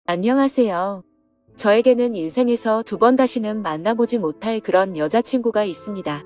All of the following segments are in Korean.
안녕하세요. 저에게는 인생에서 두 번 다시는 만나보지 못할 그런 여자친구가 있습니다.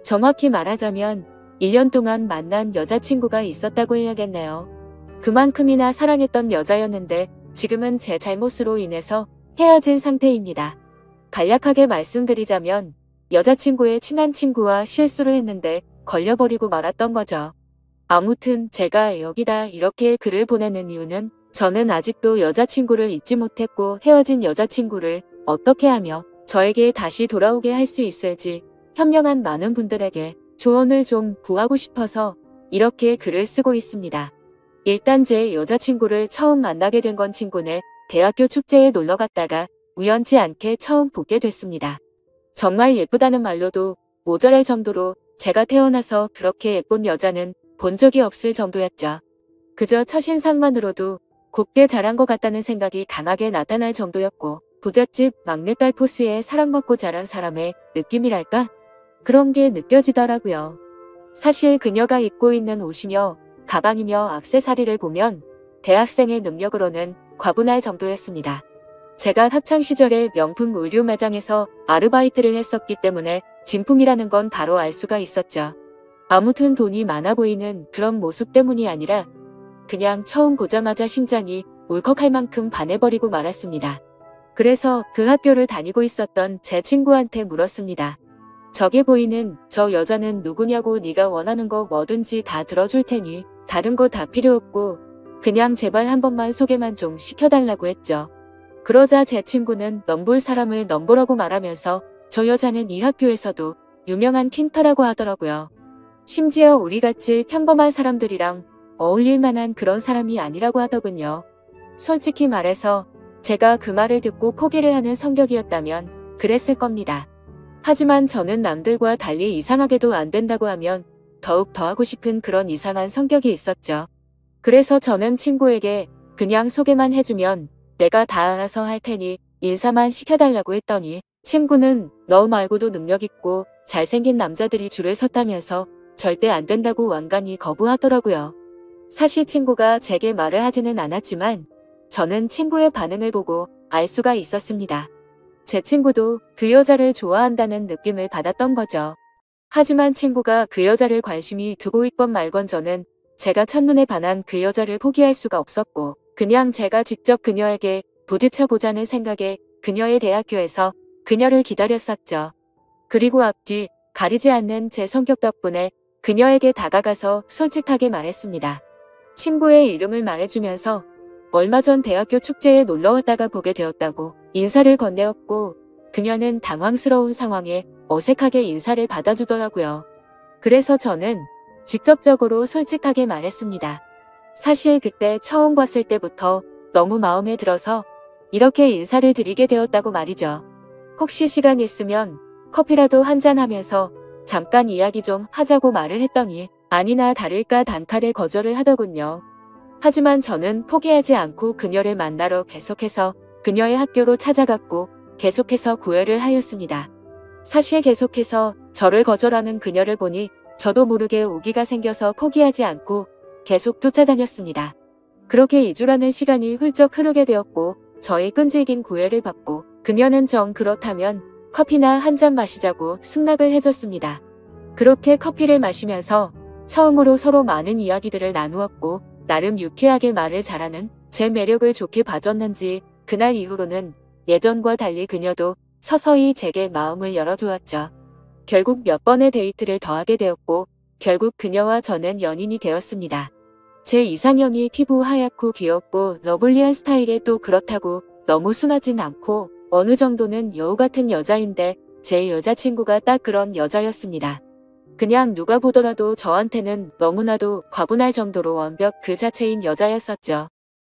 정확히 말하자면 1년 동안 만난 여자친구가 있었다고 해야겠네요. 그만큼이나 사랑했던 여자였는데 지금은 제 잘못으로 인해서 헤어진 상태입니다. 간략하게 말씀드리자면 여자친구의 친한 친구와 실수를 했는데 걸려버리고 말았던 거죠. 아무튼 제가 여기다 이렇게 글을 보내는 이유는 저는 아직도 여자친구를 잊지 못했고 헤어진 여자친구를 어떻게 하며 저에게 다시 돌아오게 할 수 있을지 현명한 많은 분들에게 조언을 좀 구하고 싶어서 이렇게 글을 쓰고 있습니다. 일단 제 여자친구를 처음 만나게 된 건 친구네 대학교 축제에 놀러 갔다가 우연치 않게 처음 보게 됐습니다. 정말 예쁘다는 말로도 모자랄 정도로 제가 태어나서 그렇게 예쁜 여자는 본 적이 없을 정도였죠. 그저 첫인상만으로도 곱게 자란 것 같다는 생각이 강하게 나타날 정도였고 부잣집 막내딸 포스에 사랑받고 자란 사람의 느낌이랄까? 그런 게 느껴지더라고요. 사실 그녀가 입고 있는 옷이며 가방이며 액세서리를 보면 대학생의 능력으로는 과분할 정도였습니다. 제가 학창시절에 명품 의류 매장에서 아르바이트를 했었기 때문에 진품이라는 건 바로 알 수가 있었죠. 아무튼 돈이 많아 보이는 그런 모습 때문이 아니라 그냥 처음 보자마자 심장이 울컥할 만큼 반해버리고 말았습니다. 그래서 그 학교를 다니고 있었던 제 친구한테 물었습니다. 저게 보이는 저 여자는 누구냐고 네가 원하는 거 뭐든지 다 들어줄 테니 다른 거 다 필요 없고 그냥 제발 한 번만 소개만 좀 시켜달라고 했죠. 그러자 제 친구는 넘볼 사람을 넘보라고 말하면서 저 여자는 이 학교에서도 유명한 퀸터라고 하더라고요. 심지어 우리같이 평범한 사람들이랑 어울릴 만한 그런 사람이 아니라고 하더군요. 솔직히 말해서 제가 그 말을 듣고 포기를 하는 성격이었다면 그랬을 겁니다. 하지만 저는 남들과 달리 이상하게도 안 된다고 하면 더욱 더 하고 싶은 그런 이상한 성격이 있었죠. 그래서 저는 친구에게 그냥 소개만 해주면 내가 다 알아서 할 테니 인사만 시켜달라고 했더니 친구는 너 말고도 능력 있고 잘생긴 남자들이 줄을 섰다면서 절대 안 된다고 완간히 거부하더라고요. 사실 친구가 제게 말을 하지는 않았지만 저는 친구의 반응을 보고 알 수가 있었습니다. 제 친구도 그 여자를 좋아한다는 느낌을 받았던 거죠. 하지만 친구가 그 여자를 관심이 두고 있건 말건 저는 제가 첫눈에 반한 그 여자를 포기할 수가 없었고 그냥 제가 직접 그녀에게 부딪혀보자는 생각에 그녀의 대학교에서 그녀를 기다렸었죠. 그리고 앞뒤 가리지 않는 제 성격 덕분에 그녀에게 다가가서 솔직하게 말했습니다. 친구의 이름을 말해주면서 얼마 전 대학교 축제에 놀러왔다가 보게 되었다고 인사를 건네었고 그녀는 당황스러운 상황에 어색하게 인사를 받아주더라고요. 그래서 저는 직접적으로 솔직하게 말했습니다. 사실 그때 처음 봤을 때부터 너무 마음에 들어서 이렇게 인사를 드리게 되었다고 말이죠. 혹시 시간 있으면 커피라도 한잔 하면서 잠깐 이야기 좀 하자고 말을 했더니 아니나 다를까 단칼에 거절을 하더군요. 하지만 저는 포기하지 않고 그녀를 만나러 계속해서 그녀의 학교로 찾아갔고 계속해서 구애를 하였습니다. 사실 계속해서 저를 거절하는 그녀를 보니 저도 모르게 오기가 생겨서 포기하지 않고 계속 쫓아다녔습니다. 그렇게 2주라는 시간이 훌쩍 흐르게 되었고 저의 끈질긴 구애를 받고 그녀는 정 그렇다면 커피나 한 잔 마시자고 승낙을 해줬습니다. 그렇게 커피를 마시면서 처음으로 서로 많은 이야기들을 나누었고 나름 유쾌하게 말을 잘하는 제 매력을 좋게 봐줬는지 그날 이후로는 예전과 달리 그녀도 서서히 제게 마음을 열어주었죠. 결국 몇 번의 데이트를 더 하게 되었고 결국 그녀와 저는 연인이 되었습니다. 제 이상형이 피부 하얗고 귀엽고 러블리한 스타일에 또 그렇다고 너무 순하진 않고 어느 정도는 여우 같은 여자인데 제 여자친구가 딱 그런 여자였습니다. 그냥 누가 보더라도 저한테는 너무나도 과분할 정도로 완벽 그 자체인 여자였었죠.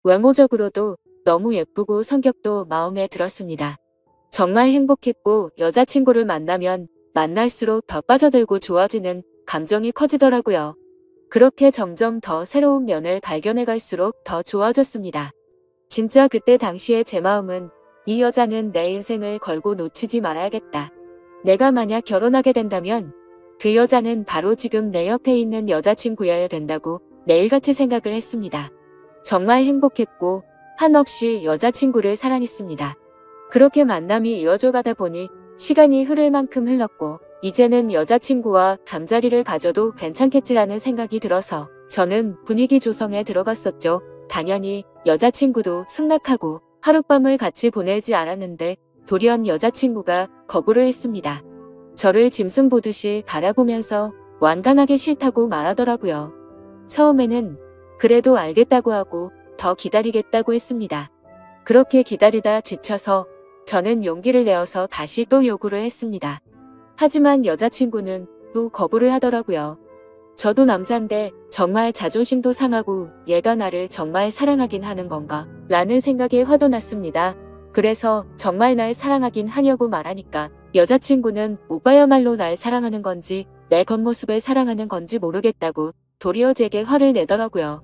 외모적으로도 너무 예쁘고 성격도 마음에 들었습니다. 정말 행복했고 여자친구를 만나면 만날수록 더 빠져들고 좋아지는 감정이 커지더라고요. 그렇게 점점 더 새로운 면을 발견해 갈수록 더 좋아졌습니다. 진짜 그때 당시에 제 마음은 이 여자는 내 인생을 걸고 놓치지 말아야겠다. 내가 만약 결혼하게 된다면 그 여자는 바로 지금 내 옆에 있는 여자친구여야 된다고 매일같이 생각을 했습니다. 정말 행복했고 한없이 여자친구를 사랑했습니다. 그렇게 만남이 이어져 가다 보니 시간이 흐를 만큼 흘렀고 이제는 여자친구와 잠자리를 가져도 괜찮겠지라는 생각이 들어서 저는 분위기 조성에 들어갔었죠. 당연히 여자친구도 승낙하고 하룻밤을 같이 보내지 않았는데 돌연 여자친구가 거부를 했습니다. 저를 짐승 보듯이 바라보면서 완강하게 싫다고 말하더라고요. 처음에는 그래도 알겠다고 하고 더 기다리겠다고 했습니다. 그렇게 기다리다 지쳐서 저는 용기를 내어서 다시 또 요구를 했습니다. 하지만 여자친구는 또 거부를 하더라고요. 저도 남잔데 정말 자존심도 상하고 얘가 나를 정말 사랑하긴 하는 건가? 라는 생각에 화도 났습니다. 그래서 정말 날 사랑하긴 하냐고 말하니까 여자친구는 오빠야말로 날 사랑하는 건지 내 겉모습을 사랑하는 건지 모르겠다고 도리어 제게 화를 내더라고요.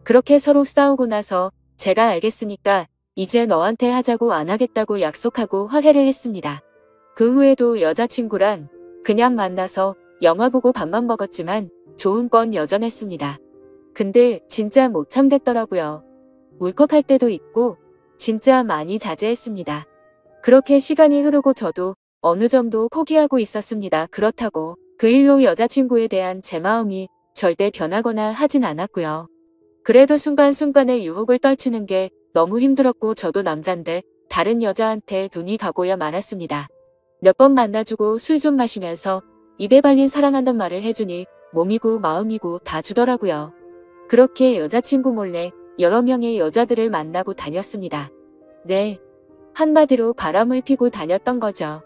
그렇게 서로 싸우고 나서 제가 알겠으니까 이제 너한테 하자고 안 하겠다고 약속하고 화해를 했습니다. 그 후에도 여자친구랑 그냥 만나서 영화 보고 밥만 먹었지만 좋은 건 여전했습니다. 근데 진짜 못 참겠더라고요. 울컥할 때도 있고 진짜 많이 자제했습니다. 그렇게 시간이 흐르고 저도 어느 정도 포기하고 있었습니다. 그렇다고 그 일로 여자친구에 대한 제 마음이 절대 변하거나 하진 않았고요. 그래도 순간순간의 유혹을 떨치는 게 너무 힘들었고 저도 남잔데 다른 여자한테 눈이 가고야 말았습니다. 몇 번 만나주고 술 좀 마시면서 입에 발린 사랑한단 말을 해주니 몸이고 마음이고 다 주더라고요. 그렇게 여자친구 몰래 여러 명의 여자들을 만나고 다녔습니다. 네, 한마디로 바람을 피고 다녔던 거죠.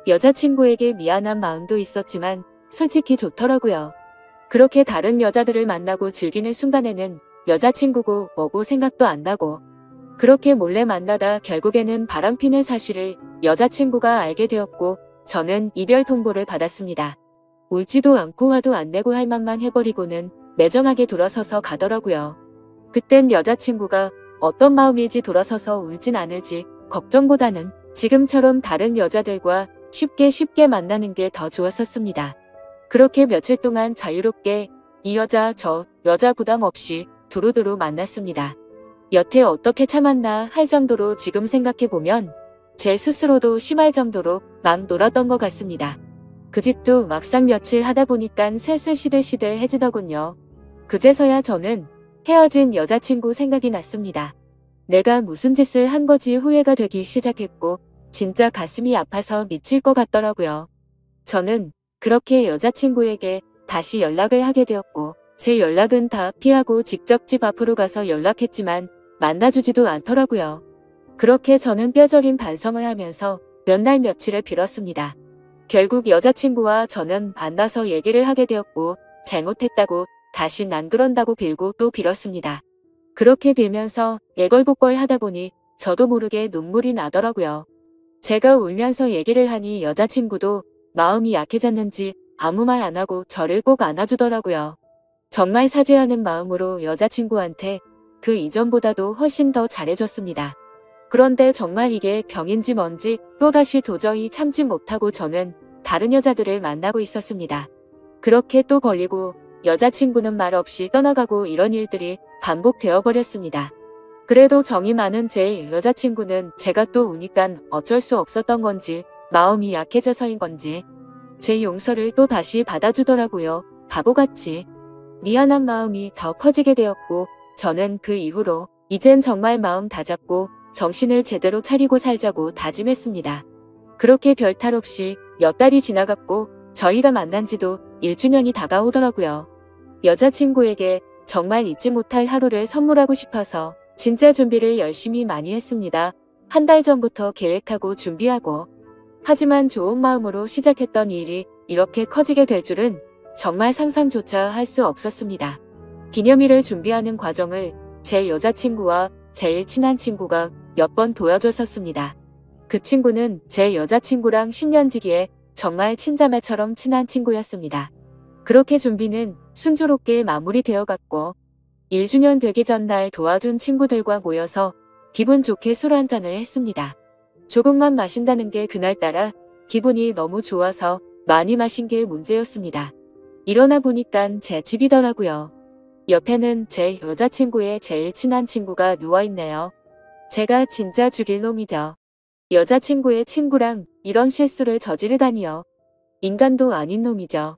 여자친구에게 미안한 마음도 있었지만 솔직히 좋더라고요. 그렇게 다른 여자들을 만나고 즐기는 순간에는 여자친구고 뭐고 생각도 안 나고 그렇게 몰래 만나다 결국에는 바람피는 사실을 여자친구가 알게 되었고 저는 이별 통보를 받았습니다. 울지도 않고 화도 안 내고 할 말만 해버리고는 매정하게 돌아서서 가더라고요. 그땐 여자친구가 어떤 마음일지 돌아서서 울진 않을지 걱정보다는 지금처럼 다른 여자들과 쉽게 만나는 게 더 좋았었습니다. 그렇게 며칠 동안 자유롭게 이 여자 저 여자 부담 없이 두루두루 만났습니다. 여태 어떻게 참았나 할 정도로 지금 생각해보면 제 스스로도 심할 정도로 막 놀았던 것 같습니다. 그 짓도 막상 며칠 하다 보니깐 슬슬 시들시들해지더군요. 그제서야 저는 헤어진 여자친구 생각이 났습니다. 내가 무슨 짓을 한 거지 후회가 되기 시작했고 진짜 가슴이 아파서 미칠 것 같더라고요. 저는 그렇게 여자친구에게 다시 연락을 하게 되었고 제 연락은 다 피하고 직접 집 앞으로 가서 연락했지만 만나주지도 않더라고요. 그렇게 저는 뼈저린 반성을 하면서 몇 날 며칠을 빌었습니다. 결국 여자친구와 저는 만나서 얘기를 하게 되었고 잘못했다고 다신 안 그런다고 빌고 또 빌었습니다. 그렇게 빌면서 애걸복걸 하다 보니 저도 모르게 눈물이 나더라고요. 제가 울면서 얘기를 하니 여자친구도 마음이 약해졌는지 아무 말 안 하고 저를 꼭 안아주더라고요. 정말 사죄하는 마음으로 여자친구한테 그 이전보다도 훨씬 더 잘해줬습니다. 그런데 정말 이게 병인지 뭔지 또다시 도저히 참지 못하고 저는 다른 여자들을 만나고 있었습니다. 그렇게 또 걸리고 여자친구는 말 없이 떠나가고 이런 일들이 반복되어 버렸습니다. 그래도 정이 많은 제 여자친구는 제가 또 우니깐 어쩔 수 없었던 건지 마음이 약해져서인 건지 제 용서를 또 다시 받아주더라고요. 바보같이. 미안한 마음이 더 커지게 되었고 저는 그 이후로 이젠 정말 마음 다잡고 정신을 제대로 차리고 살자고 다짐했습니다. 그렇게 별탈 없이 몇 달이 지나갔고 저희가 만난 지도 1주년이 다가오더라고요. 여자친구에게 정말 잊지 못할 하루를 선물하고 싶어서 진짜 준비를 열심히 많이 했습니다. 한 달 전부터 계획하고 준비하고. 하지만 좋은 마음으로 시작했던 일이 이렇게 커지게 될 줄은 정말 상상조차 할 수 없었습니다. 기념일을 준비하는 과정을 제 여자친구와 제일 친한 친구가 몇 번 도와줬었습니다. 그 친구는 제 여자친구랑 10년지기에 정말 친자매처럼 친한 친구였습니다. 그렇게 준비는 순조롭게 마무리되어 갔고 1주년 되기 전날 도와준 친구들과 모여서 기분 좋게 술 한잔을 했습니다. 조금만 마신다는 게 그날따라 기분이 너무 좋아서 많이 마신 게 문제였습니다. 일어나 보니깐 제 집이더라고요. 옆에는 제 여자친구의 제일 친한 친구가 누워있네요. 제가 진짜 죽일 놈이죠. 여자친구의 친구랑 이런 실수를 저지르다니요. 인간도 아닌 놈이죠.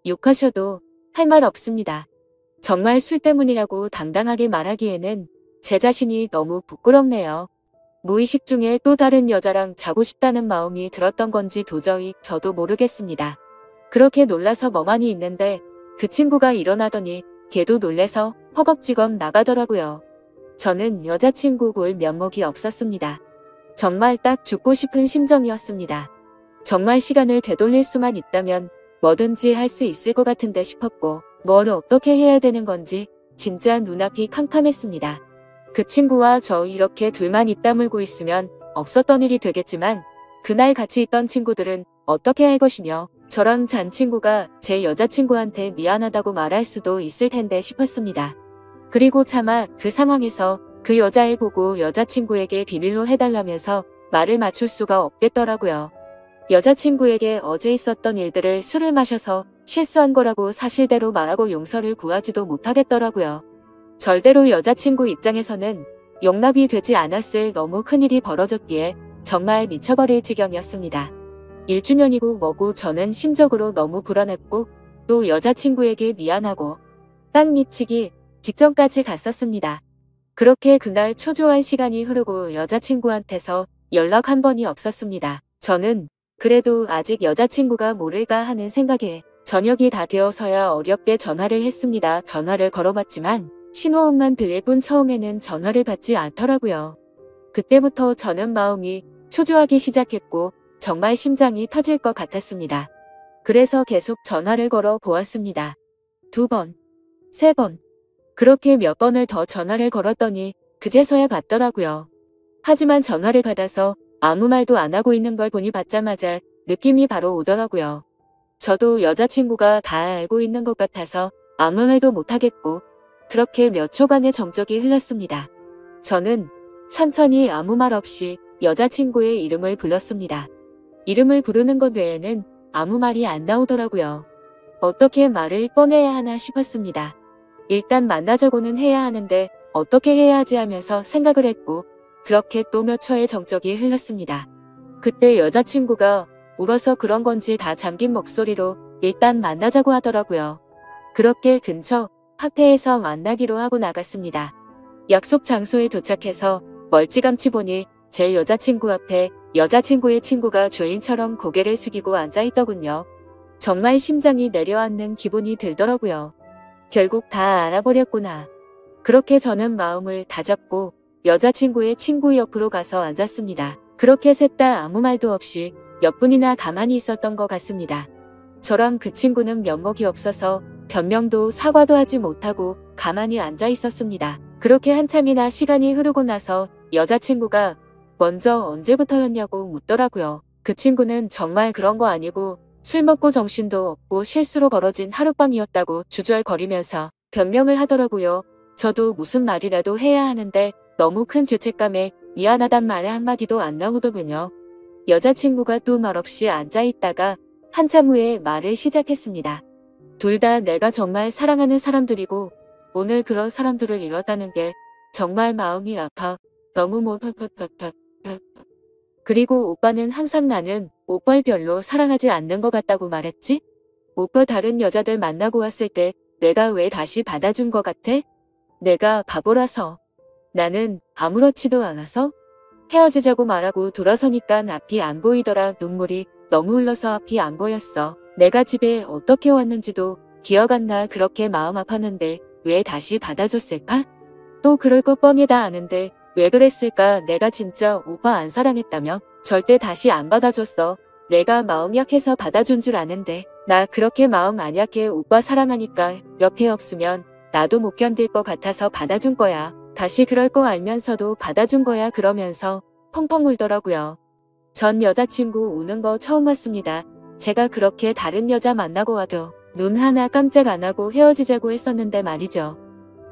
욕하셔도 할 말 없습니다. 정말 술 때문이라고 당당하게 말하기에는 제 자신이 너무 부끄럽네요. 무의식 중에 또 다른 여자랑 자고 싶다는 마음이 들었던 건지 도저히 저도 모르겠습니다. 그렇게 놀라서 멍하니 있는데 그 친구가 일어나더니 걔도 놀래서 허겁지겁 나가더라고요. 저는 여자친구 볼 면목이 없었습니다. 정말 딱 죽고 싶은 심정이었습니다. 정말 시간을 되돌릴 수만 있다면 뭐든지 할 수 있을 것 같은데 싶었고 뭘 어떻게 해야 되는 건지 진짜 눈앞이 캄캄했습니다. 그 친구와 저 이렇게 둘만 입 다물고 있으면 없었던 일이 되겠지만 그날 같이 있던 친구들은 어떻게 할 것이며 저랑 잔 친구가 제 여자친구한테 미안하다고 말할 수도 있을 텐데 싶었습니다. 그리고 차마 그 상황에서 그 여자애 보고 여자친구에게 비밀로 해달라면서 말을 맞출 수가 없겠더라고요. 여자친구에게 어제 있었던 일들을 술을 마셔서 실수한 거라고 사실대로 말하고 용서를 구하지도 못하겠더라고요. 절대로 여자친구 입장에서는 용납이 되지 않았을 너무 큰일이 벌어졌기에 정말 미쳐버릴 지경이었습니다. 1주년이고 뭐고 저는 심적으로 너무 불안했고 또 여자친구에게 미안하고 딱 미치기 직전까지 갔었습니다. 그렇게 그날 초조한 시간이 흐르고 여자친구한테서 연락 한 번이 없었습니다. 저는 그래도 아직 여자친구가 모를까 하는 생각에 저녁이 다 되어서야 어렵게 전화를 했습니다. 전화를 걸어봤지만 신호음만 들릴 뿐 처음에는 전화를 받지 않더라고요. 그때부터 저는 마음이 초조하기 시작했고 정말 심장이 터질 것 같았습니다. 그래서 계속 전화를 걸어 보았습니다. 2번, 3번. 그렇게 몇 번을 더 전화를 걸었더니 그제서야 받더라고요. 하지만 전화를 받아서 아무 말도 안 하고 있는 걸 보니 받자마자 느낌이 바로 오더라고요. 저도 여자친구가 다 알고 있는 것 같아서 아무 말도 못하겠고 그렇게 몇 초간의 정적이 흘렀습니다. 저는 천천히 아무 말 없이 여자친구의 이름을 불렀습니다. 이름을 부르는 것 외에는 아무 말이 안 나오더라고요. 어떻게 말을 꺼내야 하나 싶었습니다. 일단 만나자고는 해야 하는데 어떻게 해야 하지 하면서 생각을 했고 그렇게 또 몇 초의 정적이 흘렀습니다. 그때 여자친구가 울어서 그런 건지 다 잠긴 목소리로 일단 만나자고 하더라고요. 그렇게 근처 카페에서 만나기로 하고 나갔습니다. 약속 장소에 도착해서 멀찌감치 보니 제 여자친구 앞에 여자친구의 친구가 죄인처럼 고개를 숙이고 앉아있더군요. 정말 심장이 내려앉는 기분이 들더라고요. 결국 다 알아버렸구나. 그렇게 저는 마음을 다잡고 여자친구의 친구 옆으로 가서 앉았습니다. 그렇게 셋 다 아무 말도 없이 몇 분이나 가만히 있었던 것 같습니다. 저랑 그 친구는 면목이 없어서 변명도 사과도 하지 못하고 가만히 앉아 있었습니다. 그렇게 한참이나 시간이 흐르고 나서 여자친구가 먼저 언제부터였냐고 묻더라고요. 그 친구는 정말 그런 거 아니고 술 먹고 정신도 없고 실수로 벌어진 하룻밤이었다고 주저거리면서 변명을 하더라고요. 저도 무슨 말이라도 해야 하는데 너무 큰 죄책감에 미안하단 말에 한마디도 안 나오더군요. 여자친구가 또 말없이 앉아있다가 한참 후에 말을 시작했습니다. 둘 다 내가 정말 사랑하는 사람들이고 오늘 그런 사람들을 잃었다는 게 정말 마음이 아파. 너무 그리고 오빠는 항상 나는 오빠를 별로 사랑하지 않는 것 같다고 말했지? 오빠 다른 여자들 만나고 왔을 때 내가 왜 다시 받아준 것 같아? 내가 바보라서. 나는 아무렇지도 않아서? 헤어지자고 말하고 돌아서니까 앞이 안 보이더라. 눈물이 너무 흘러서 앞이 안 보였어. 내가 집에 어떻게 왔는지도 기억 안 나. 그렇게 마음 아팠는데 왜 다시 받아줬을까? 또 그럴 것 뻔히 다 아는데 왜 그랬을까? 내가 진짜 오빠 안 사랑했다며? 절대 다시 안 받아줬어. 내가 마음 약해서 받아준 줄 아는데 나 그렇게 마음 안 약해. 오빠 사랑하니까 옆에 없으면 나도 못 견딜 것 같아서 받아준 거야. 다시 그럴 거 알면서도 받아준 거야. 그러면서 펑펑 울더라고요. 전 여자친구 우는 거 처음 봤습니다. 제가 그렇게 다른 여자 만나고 와도 눈 하나 깜짝 안 하고 헤어지자고 했었는데 말이죠.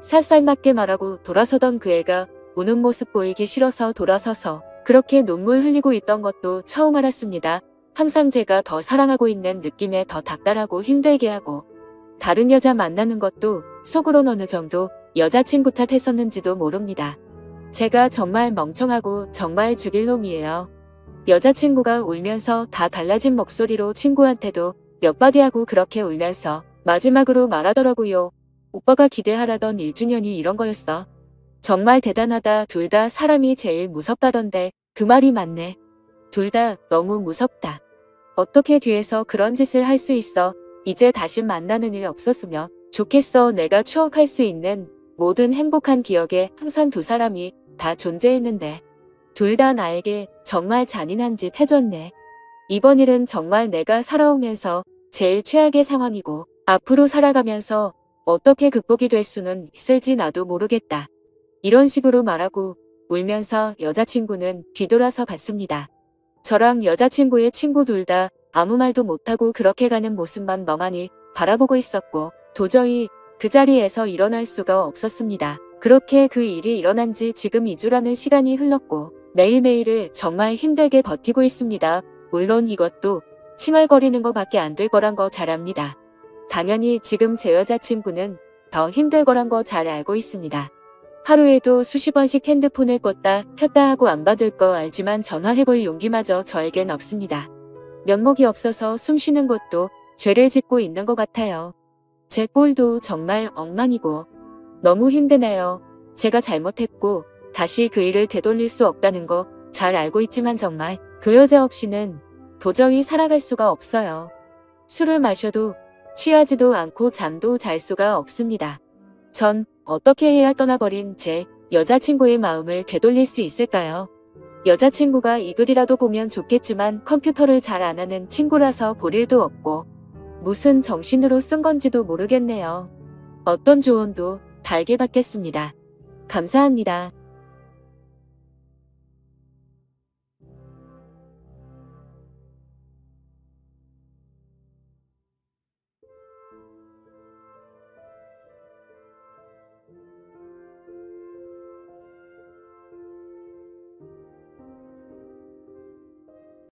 살살맞게 말하고 돌아서던 그 애가 우는 모습 보이기 싫어서 돌아서서 그렇게 눈물 흘리고 있던 것도 처음 알았습니다. 항상 제가 더 사랑하고 있는 느낌에 더 닥달하고 힘들게 하고 다른 여자 만나는 것도 속으론 어느 정도 여자친구 탓했었는지도 모릅니다. 제가 정말 멍청하고 정말 죽일 놈이에요. 여자친구가 울면서 다 갈라진 목소리로 친구한테도 몇 마디 하고 그렇게 울면서 마지막으로 말하더라고요. 오빠가 기대하라던 1주년이 이런 거였어. 정말 대단하다. 둘 다 사람이 제일 무섭다던데 그 말이 맞네. 둘 다 너무 무섭다. 어떻게 뒤에서 그런 짓을 할 수 있어. 이제 다시 만나는 일 없었으면 좋겠어. 내가 추억할 수 있는 모든 행복한 기억에 항상 두 사람이 다 존재했는데 둘 다 나에게 정말 잔인한 짓 해줬네. 이번 일은 정말 내가 살아오면서 제일 최악의 상황이고 앞으로 살아가면서 어떻게 극복이 될 수는 있을지 나도 모르겠다. 이런 식으로 말하고 울면서 여자친구는 뒤돌아서 갔습니다. 저랑 여자친구의 친구 둘 다 아무 말도 못하고 그렇게 가는 모습만 멍하니 바라보고 있었고 도저히 그 자리에서 일어날 수가 없었습니다. 그렇게 그 일이 일어난 지 지금 2주라는 시간이 흘렀고 매일매일을 정말 힘들게 버티고 있습니다. 물론 이것도 칭얼거리는 거밖에 안 될 거란 거 잘 압니다. 당연히 지금 제 여자친구는 더 힘들 거란 거 잘 알고 있습니다. 하루에도 수십 번씩 핸드폰을 껐다 켰다 하고 안 받을 거 알지만 전화해볼 용기마저 저에겐 없습니다. 면목이 없어서 숨 쉬는 것도 죄를 짓고 있는 것 같아요. 제 꼴도 정말 엉망이고 너무 힘드네요. 제가 잘못했고 다시 그 일을 되돌릴 수 없다는 거 잘 알고 있지만 정말 그 여자 없이는 도저히 살아갈 수가 없어요. 술을 마셔도 취하지도 않고 잠도 잘 수가 없습니다. 전 어떻게 해야 떠나버린 제 여자친구의 마음을 되돌릴 수 있을까요? 여자친구가 이 글이라도 보면 좋겠지만 컴퓨터를 잘 안 하는 친구라서 볼 일도 없고 무슨 정신으로 쓴 건지도 모르겠네요. 어떤 조언도 달게 받겠습니다. 감사합니다.